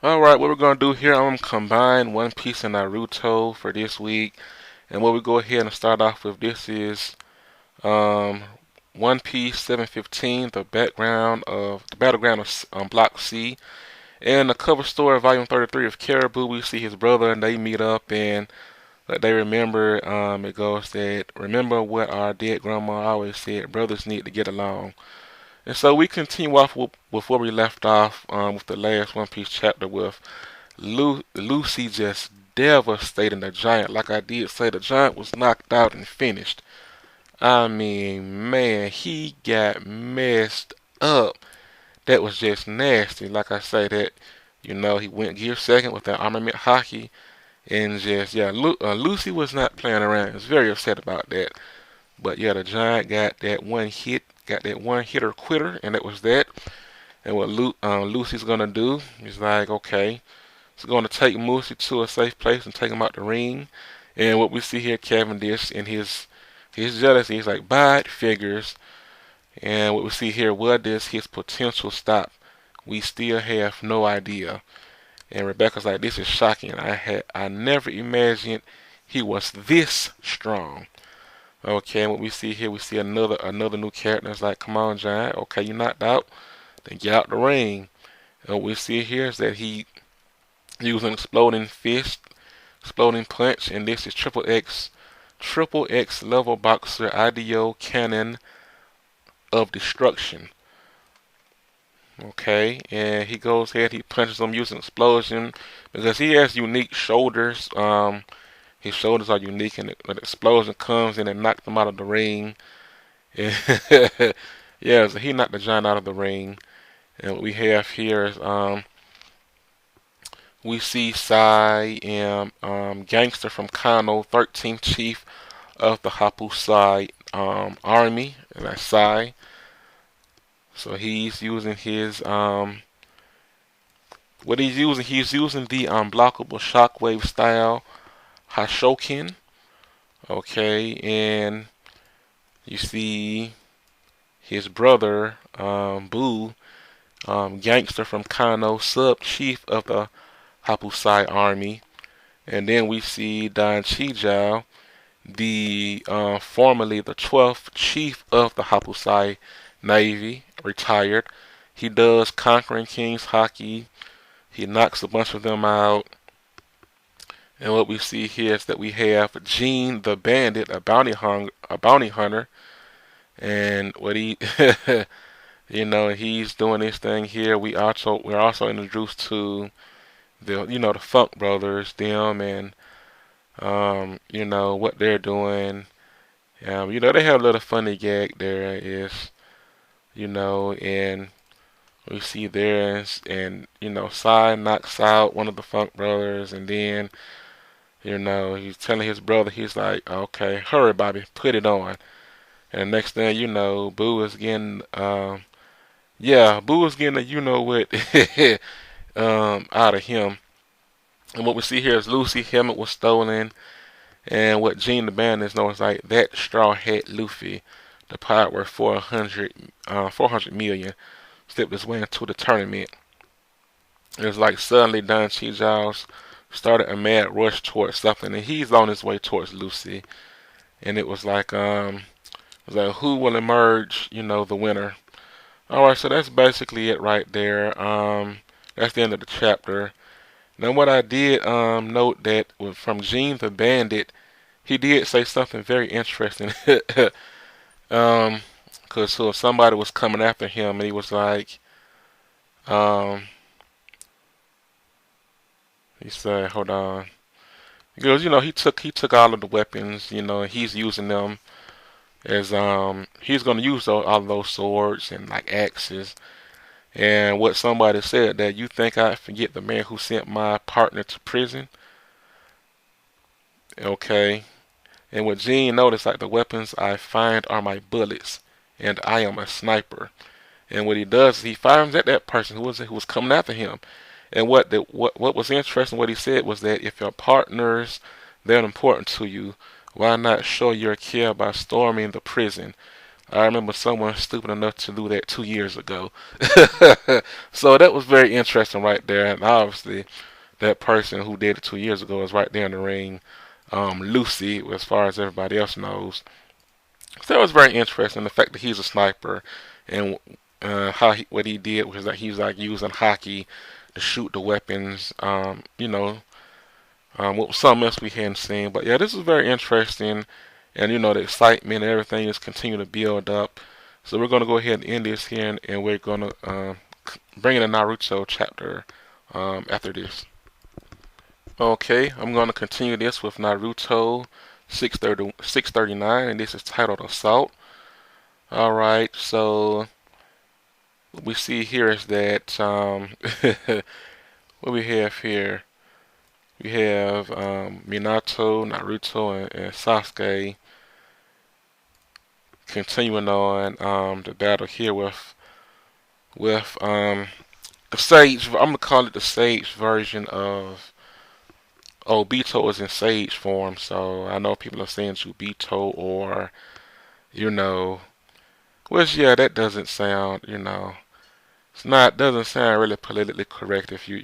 Alright, what we're going to do here, I'm going to combine One Piece and Naruto for this week. And what we go ahead and start off with, this is um, One Piece 715, the battleground of Block C. And the cover story of Volume 33 of Caribou, we see his brother and they meet up and they remember, it goes that, remember what our dead grandma always said, brothers need to get along. And so we continue off with where we left off with the last One Piece chapter with Lucy just devastating the giant. Like I did say, the giant was knocked out and finished. I mean, man, he got messed up. That was just nasty. Like I say, he went gear second with that armament hockey. And just, yeah, Lucy was not playing around. He was very upset about that. But yeah, the giant got that one hitter quitter, and that was that. And what Lucy's gonna do is like, okay, he's gonna take Moosey to a safe place and take him out the ring. And what we see here, Cavendish in his jealousy, he's like, buy it figures. And what we see here, what is his potential stop? We still have no idea. And Rebecca's like, this is shocking. I never imagined he was this strong. Okay, and what we see here, we see another new character. It's like, come on, Giant. Okay, you knocked out. Then get out the ring. And what we see here is that he used an exploding fist, exploding punch, and this is triple X level boxer IDO cannon of destruction. Okay, and he goes ahead, he punches him using explosion because he has unique shoulders. His shoulders are unique, and the explosion comes and it knocked him out of the ring. Yeah, so he knocked the giant out of the ring. And what we have here is we see Sai and Gangster from Kano, 13th Chief of the Hapusai Army, and that's Sai. So he's using his what he's using the unblockable shockwave style Hashokin. Okay, and you see his brother Boo, Gangster from Kano, sub chief of the Hapusai army. And then we see Don Chijao, the formerly the 12th chief of the Hapusai Navy, retired. He does Conquering Kings hockey. He knocks a bunch of them out. And what we see here is that we have Gene the Bandit, a bounty hunter, and what he, he's doing this thing here. We're also introduced to the Funk Brothers, them, and what they're doing. They have a little funny gag there is, and we see there, and Sai knocks out one of the Funk Brothers, and then he's telling his brother, he's like, okay, hurry, Bobby, put it on. And the next thing you know, Boo is getting, Boo is getting a what out of him. And what we see here is Lucy helmet was stolen, and what Gene the Bandit knows like that straw hat Luffy, the pirate worth 400 million, stepped his way into the tournament. It was like suddenly Don Cheadle's started a mad rush towards something, and he's on his way towards Lucy. And it was like who will emerge, the winner. All right, so that's basically it right there. That's the end of the chapter. Now, what I did note that from Gene the Bandit, he did say something very interesting. Because so somebody was coming after him, and he was like, um, he said, hold on. He goes, he took all of the weapons, and he's using them as he's gonna use all of those swords and like axes. And what somebody said that you think I forget the man who sent my partner to prison? Okay. And what Gene noticed, like the weapons I find are my bullets, and I am a sniper. And what he does is he fires at that person who was coming after him. And what was interesting, what he said was that if your partners that important to you, why not show your care by storming the prison? I remember someone stupid enough to do that 2 years ago. So that was very interesting right there. And obviously, that person who did it 2 years ago is right there in the ring, Lucy, as far as everybody else knows. So that was very interesting. The fact that he's a sniper and what he did was that he was like using hockey to shoot the weapons. What was something else we hadn't seen. But yeah, this is very interesting. And the excitement and everything is continuing to build up. So we're going to go ahead and end this here, and we're going to bring in a Naruto chapter after this. Okay, I'm going to continue this with Naruto 639, and this is titled Assault. Alright, so what we see here is that, what we have here, we have Minato, Naruto, and Sasuke continuing on the battle here with the Sage. I'm gonna call it the Sage version of Obito is in Sage form. So I know people are saying Jubito or which yeah, that doesn't sound doesn't sound really politically correct if you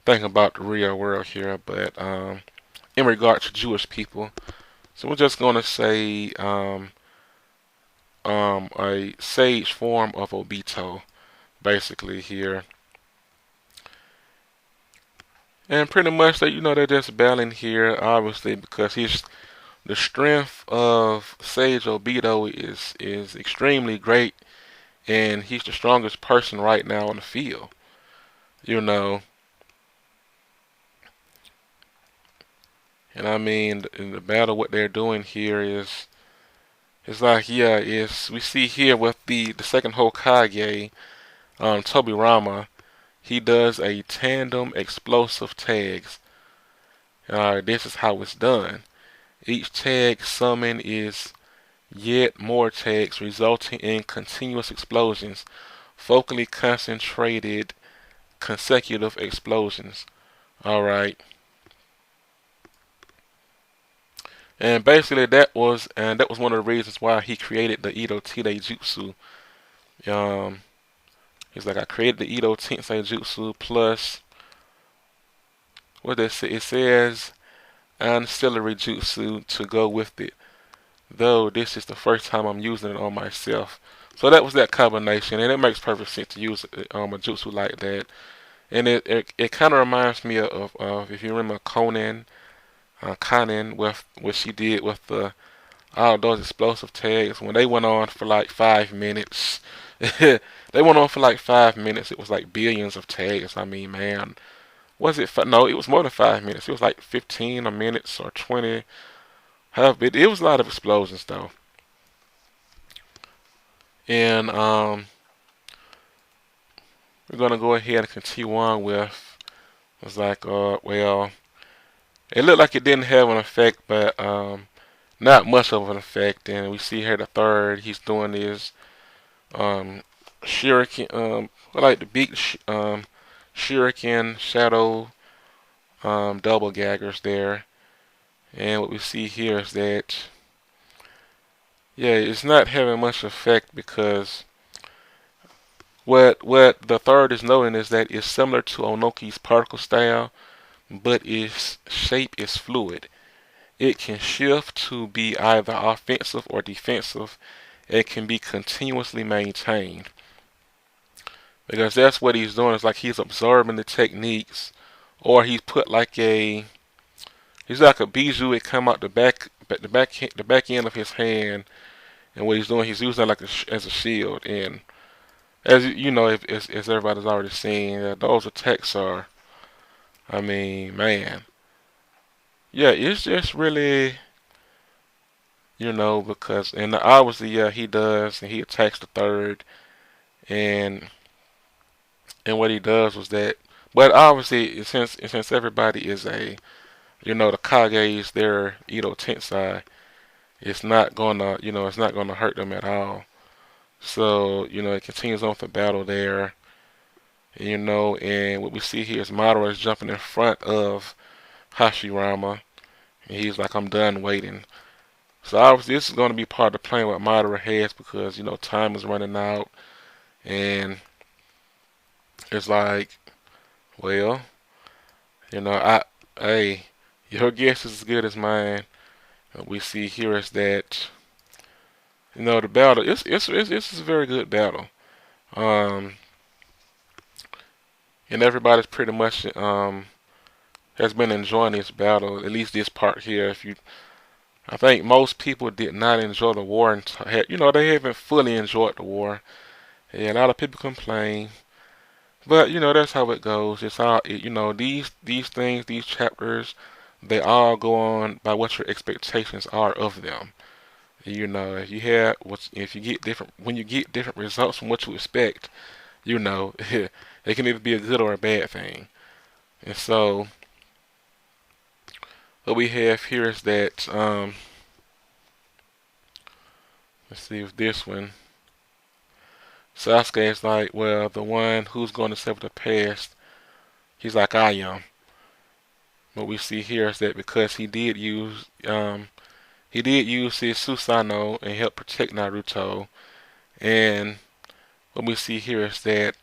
think about the real world here. But in regard to Jewish people, so we're just gonna say a Sage form of Obito, basically here. And pretty much they're just battling here, obviously, because the strength of Sage Obito is extremely great, and he's the strongest person right now on the field. And I mean, in the battle, what they're doing here is it's like we see here with the second Hokage, Tobirama. He does a tandem explosive tags. This is how it's done. Each tag summon is yet more tags, resulting in continuous explosions, focally concentrated consecutive explosions. Alright. And basically that was one of the reasons why he created the Edo Tide Jutsu. He's like, I created the Edo Tensei Jutsu plus what does it say? It says ancillary jutsu to go with it. Though this is the first time I'm using it on myself. So that was that combination, and it makes perfect sense to use a jutsu like that. And it kind of reminds me of if you remember Conan with what she did with all those explosive tags when they went on for like 5 minutes. They went on for like 5 minutes. It was like billions of tags. I mean, man, was it? No, it was more than 5 minutes. It was like 15 minutes or 20. However, it was a lot of explosions though. And we're gonna go ahead and continue on with. It's like, well, it looked like it didn't have an effect, but not much of an effect. And we see here the third. He's doing his shuriken, like the big shuriken shadow double gaggers there. And what we see here is that it's not having much effect because what the third is noting is that it's similar to Onoki's particle style, but its shape is fluid. It can shift to be either offensive or defensive. It can be continuously maintained. Because that's what he's doing. It's like he's absorbing the techniques, or he's put he's like a bijou. It come out the back end of his hand, and what he's doing, he's using it as a shield. And as you know, as everybody's already seen, those attacks are, I mean, man, yeah, it's just really, because and obviously, he does, and he attacks the third, and what he does was that, but obviously, since everybody is the Kages, their Edo Tensei, it's not gonna hurt them at all. So, it continues on with the battle there. And what we see here is Madara is jumping in front of Hashirama. And he's like, I'm done waiting. So obviously this is going to be part of the plan what Madara has because time is running out, and it's like, well, I hey, your guess is as good as mine. We see here is that the battle it's a very good battle. Um, and everybody's pretty much has been enjoying this battle, at least this part here. I think most people did not enjoy the war, and they haven't fully enjoyed the war. Yeah, a lot of people complain, but that's how it goes. It's all these things, these chapters, they all go on by what your expectations are of them. If you get different when you get different results from what you expect, it can either be a good or a bad thing. And so what we have here is that let's see if this one. Sasuke is like, well, the one who's going to save the past, he's like, I am. What we see here is that because he did use his Susanoo and help protect Naruto, and what we see here is that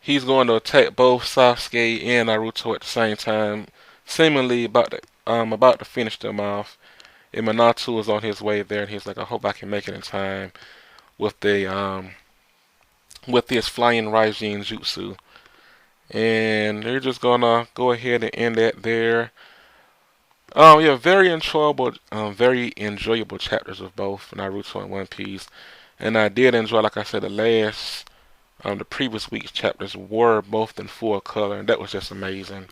he's going to attack both Sasuke and Naruto at the same time, seemingly about to finish them off. And Minato is on his way there, and he's like, I hope I can make it in time with with this flying Raijin Jutsu. And they're just gonna go ahead and end that there. Yeah, very enjoyable chapters of both Naruto and One Piece. And I did enjoy, like I said, the previous week's chapters were both in full color, and that was just amazing.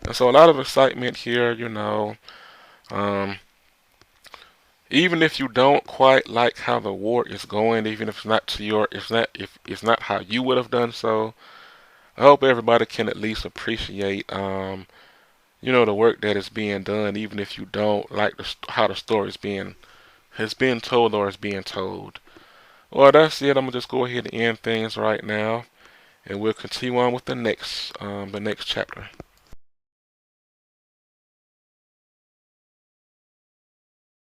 And so a lot of excitement here, Um, even if you don't quite like how the war is going, even if it's not how you would have done so, I hope everybody can at least appreciate the work that is being done, even if you don't like how the story has been told or is being told. Well, that's it. I'm gonna just go ahead and end things right now, and we'll continue on with the next chapter.